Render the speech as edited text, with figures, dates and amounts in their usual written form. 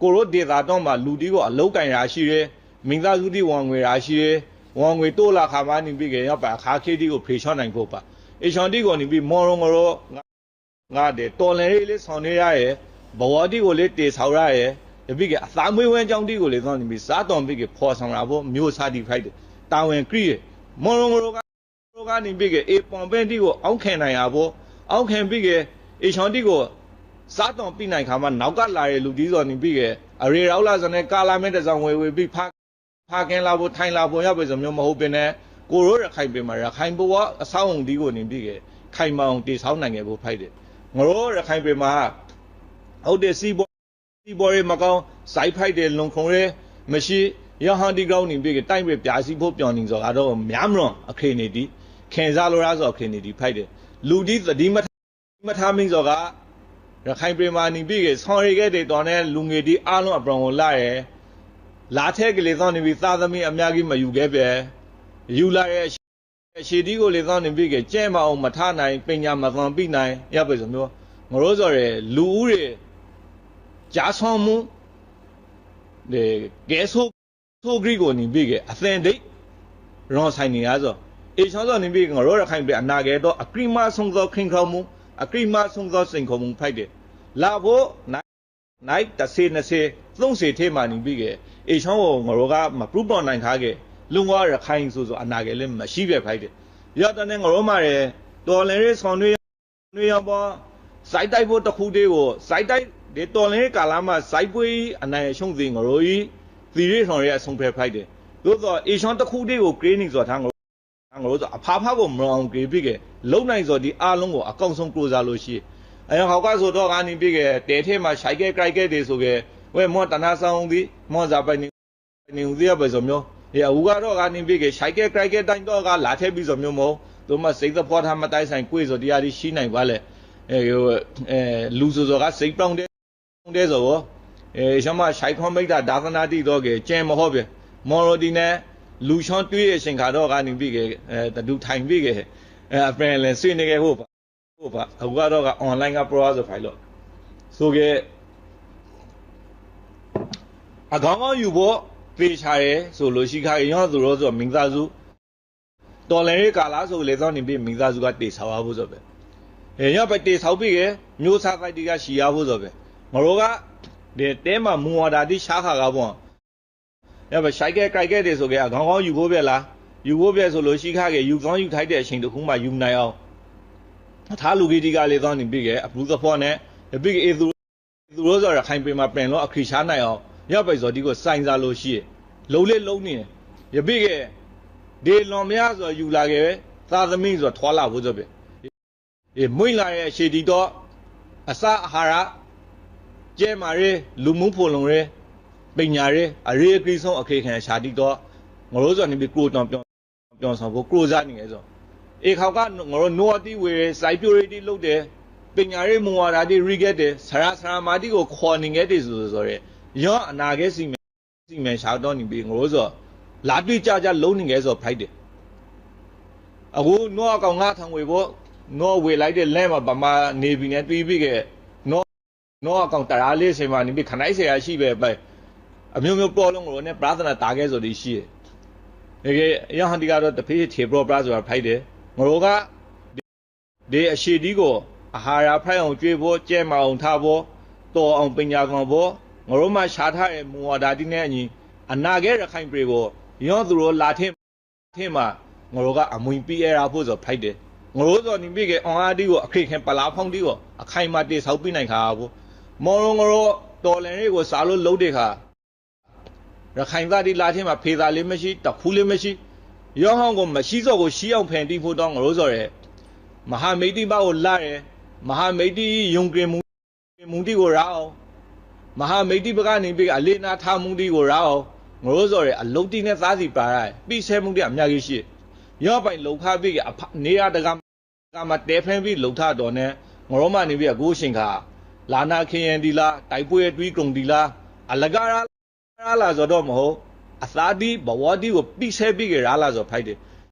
ကိုရိုဒေတာတော့မှလူတီကိုအလောက်ကန်ရာရှိတယ်မင်းသားစုတီဝန်ငွေရာရှိတယ်ဝန်ငွေတိုးလာခါမှနေပြီးကြရောက်ပါအခါခေတီကိုဖေချောနိုင်ဖို့ပါအေချွန်တီကိုနေပြီးမော်ရုံရောငါတဲ့တော်လန်လေးဆောင်နေရရဲ့ဘဝတီကိုလေးတေဆောင်ရရဲ့တပိကအသားမွေးဝမ်းကြောင်းတီကိုလေးသောနေပြီးစားတော်ပြီးကဖော်ဆောင်လာဖို့မျိုးစားတီဖိုက်တယ်တာဝန်ကြည့်မော်ရုံရောကနေပြီးကအေပွန်ပန်တီကိုအောက်ခံနိုင်ရဖို့အောက်ခံပြီးကအေချွန်တီကိုစားတော်ပြီးနိုင်ခါမှနောက်ကလာတဲ့လူကြီးစော်နေပြီးကအရေရောက်လာစနဲ့ကာလာမဲ့တဆောင်ဝေပြီးဖာကင်းလာဖို့ထိုင်လာဖို့ရပြီဆိုမျိုးမဟုတ်ပင်နဲ့ကိုရိုးရခိုင်ပင်မှာရခိုင်ဘဝအဆောက်အုံဒီကိုနေပြီးကခိုင်မောင်တေဆောင်းနိုင်ခဲ့ဖို့ဖိုက်တယ်ငရိုးရခိုင်ပင်မှာဟုတ်တယ်စီဘော်ရမကောင်းစိုက်ဖိုက်တယ်လုံခုံရဲမရှိရဟန်ဒီကောင်းနေပြီးကတိုက်ပဲပြာစီဖို့ပြောင်းနေဆိုတော့များမလွန်အခင်းနေဒီခင်စားလိုရဆိုအခင်းနေဒီဖိုက်တယ်လူဒီသတိမထားမင်းဆိုကရခိုင်ပြည်မှာနေပြီးဆောင်းရီခဲ့တဲ့တော်နဲ့လူငယ်ဒီအားလုံးအပရောင်ကိုလာရဲလာထဲကလေးသောနေပြီးသာသမီအများကြီးမယူခဲ့ပဲယူလာရဲ့ရှည်ဒီကိုလေးသောနေပြီးကျဲမအောင်မထနိုင်ပညာမသွန်ပြီးနိုင်ရပြီဆိုမျိုးငရိုးစော်ရဲလူဦးတွေကြားဆောင်မှုဒီကဲဆိုဂရီကိုနေပြီးအသင်ဒိတ်ရောဆိုင်နေရဆိုအေချောစောနေပြီးငရိုးရခိုင်ပြည်အနာကဲတော့အကရိမဆုံးသောခင်ခေါမှုအကရိမဆုံးသောစိန်ခေါ်မှုဖိုက်တယ်လာဖို့နိုင်30ထဲမှာနေပြီးအေချောကိုငရိုးကမပရူပေါ်နိုင်ခါခဲ့လုံဝရခိုင်ဆိုအနာကဲလည်းမရှိပဲဖိုက်တယ်ရတဲ့ငရိုးမှာရဲတော်လည်းရဲဆောင်တွေရပေါ်စိုက်တိုက်ဖို့တစ်ခုတည်းကိုစိုက်တိုက်ဒီတော်လည်းကာလာမှာစိုက်ပွေးအနိုင်ရှုံးစီငရိုးကြီးသီရိဆောင်ရဲအဆုံးဖက်ဖိုက်တယ်သို့သောအေချောတစ်ခုတည်းကိုဂရင်းနေဆိုတာငရိုးဆိုအဖားကိုမအောင်ကြည့်ပြီးလုံနိုင်ဆိုဒီအားလုံးကိုအကောင့်ဆုံးကလို့စားလို့ရှိအဲဟောက်ကဆိုတော့ကနေပြီးတဲထဲမှာရှိုက်ကဲကြိုက်ခဲ့တယ်ဆိုဝဲမောတနာဆောင်သည်မောစာပိုင်နေဦးသေးပဲဆိုမျိုးအူကတော့ကနေပြီးရှိုက်ကဲကြိုက်ခဲ့တိုင်းတော့ကလာထဲပြီးဆိုမျိုးမဟုတ်သူမစိတ်သဘောထားမတိုက်ဆိုင်ကိုယ်ဆိုတရားရှိနိုင်ပါလေလူဆိုကစိတ်ပေါင်းတဲ့ဆိုရှမရှိုက်ခွန်မိတ်တာဒါသနာတိတော့ကျဲမဟုတ်ပဲမော်ရိုဒီနဲ့လူချွန်တွေးရဲ့ရှင်ခါတော့ကနေပြီးတတူထိုင်ပြီးအပင်လည်းဆွေးနေခဲ့ဟုတ်ပါအခုကတော့ online က browser file လို့ဆိုအကောင်ကောင်းယူဖို့ပေးချရဲဆိုလို့ရှိခါရောသူရောဆိုမင်းသားစုတော်လည်းကာလာဆိုလေသောနေပြီးမင်းသားစုကတေဆောက်ရဖို့ဆိုပဲညပဲတေဆောက်ပြီးမျိုးစားဖိုက်တီကရှီရဖို့ဆိုပဲငရိုးကဒီတဲမှာမူဝါဒတိရှားခါကပေါ့ရပါရှိုက်ကဲကြိုက်ခဲ့တယ်ဆိုအကောင်ကောင်းယူဖို့ပဲလားယူဖို့ပဲဆိုလို့ရှိခါယူကောင်းယူထိုက်တဲ့အချိန်တခုမှယူနိုင်အောင်ထားလူကြီးဒီကလေးသောနေပြီးအပူသဖောနဲ့ပြီးအေသူရောဆိုရခိုင်ပင်မှာပြင်လို့အခရီးရှားနိုင်အောင်ရပါဆိုဒီကိုစိုင်းစားလို့ရှိလုံးလေးလုံးနေရပြီးဒီလွန်မရဆိုယူလာခဲ့သာသမီဆိုထွာလာဖို့ဆိုပဲမွင့်လာရဲ့ရှေတီတော့အစအာဟာရကျဲမာရဲလူမှုဖို့လုံရဲပညာရဲအရေးအကြီးဆုံးအခက်ခံရှာတီတော့ငရိုးဆိုနေပြီးကိုတောင်ပြောဆောင်ဖို့ကိုစားနေငယ်ဆိုအေခေါကငရိုးနိုအတီဝေစိုက်ပြိုရီတီလုပ်တယ်ပညာရဲမူဝါဒတီရီဂက်တယ်ဆရာမာတီကိုခေါ်နေခဲ့တယ်ဆိုရဲရောအနာခဲ့စီမယ်ရှာတော့နေပြီးငရိုးဆိုလာတွေ့ကြလုံးနေငယ်ဆိုဖိုက်တယ်အခုနောအကောင်ငါထောင်ဝေဖို့နောဝေလိုက်တဲ့လမ်းမှာဗမာနေပြီးနဲ့တွေးပြီးနောအကောင်တရာလေးချိန်မှာနေပြီးခနိုင်ဆရာရှိပဲပဲအမျိုးမျိုးပေါ်လုံးကိုလည်းပရာသနာတာခဲ့ဆိုဒီရှိတယ်ရဟန်ဒီကတော့တဖေးထေပရောပရာဆိုတာဖိုက်တယ်ငရိုးကဒီအရှိဒီကိုအာဟာရဖိုက်အောင်ကျွေးဖို့ကျဲမအောင်ထားဖို့တော်အောင်ပညာကောင်ဖို့ငရိုးမှရှားထားတဲ့မူဝါဒတိနဲ့အညီအနာခဲ့ရခိုင်ပြေကိုရောသူတို့လာထင်းမှာငရိုးကအမွင်ပြရဖို့ဆိုဖိုက်တယ်ငရိုးဆိုနေပြီးအောင်အားဒီကိုအခက်ခဲပလာဖောင်းဒီကိုအခိုင်မာတေဆောက်ပြီးနိုင်ခါဖို့မော်ငရိုးတော်လန်လေးကိုစားလို့လုံးတဲ့ခါရခိုင်သားဒီလာထင်းမှာဖေသားလေးမရှိတခူးလေးမရှိရောဟောင်းကိုမရှိစောကိုရှိအောင်ဖန်တီးဖို့တော့ငရိုးဆိုရဲမဟာမိတ်တိဘကိုလာရဲမဟာမိတ်တိယုံကင်မှုတိကိုရအောင်မဟာမိတ်တိဘကနေပြီးအလေးနာထားမှုတိကိုရအောင်ငရိုးစောရဲအလုံးတိနဲ့သားစီပါရဲပြီးဆဲမှုတိအများကြီးရှိရောပိုင်လုံခပြီးနေရတကမှာတဲဖန်းပြီးလုံထတော်နဲ့ငရိုးမနေပြီးအခုရှင်ခါလာနာခရင်ဒီလားတိုက်ပွဲတွေးကုန်ဒီလားအလကားလာဆိုတော့မဟုတ်အသာဒီဘဝဒီကိုပြီးဆဲပြီးကြရလာဆိုဖိုက်တယ်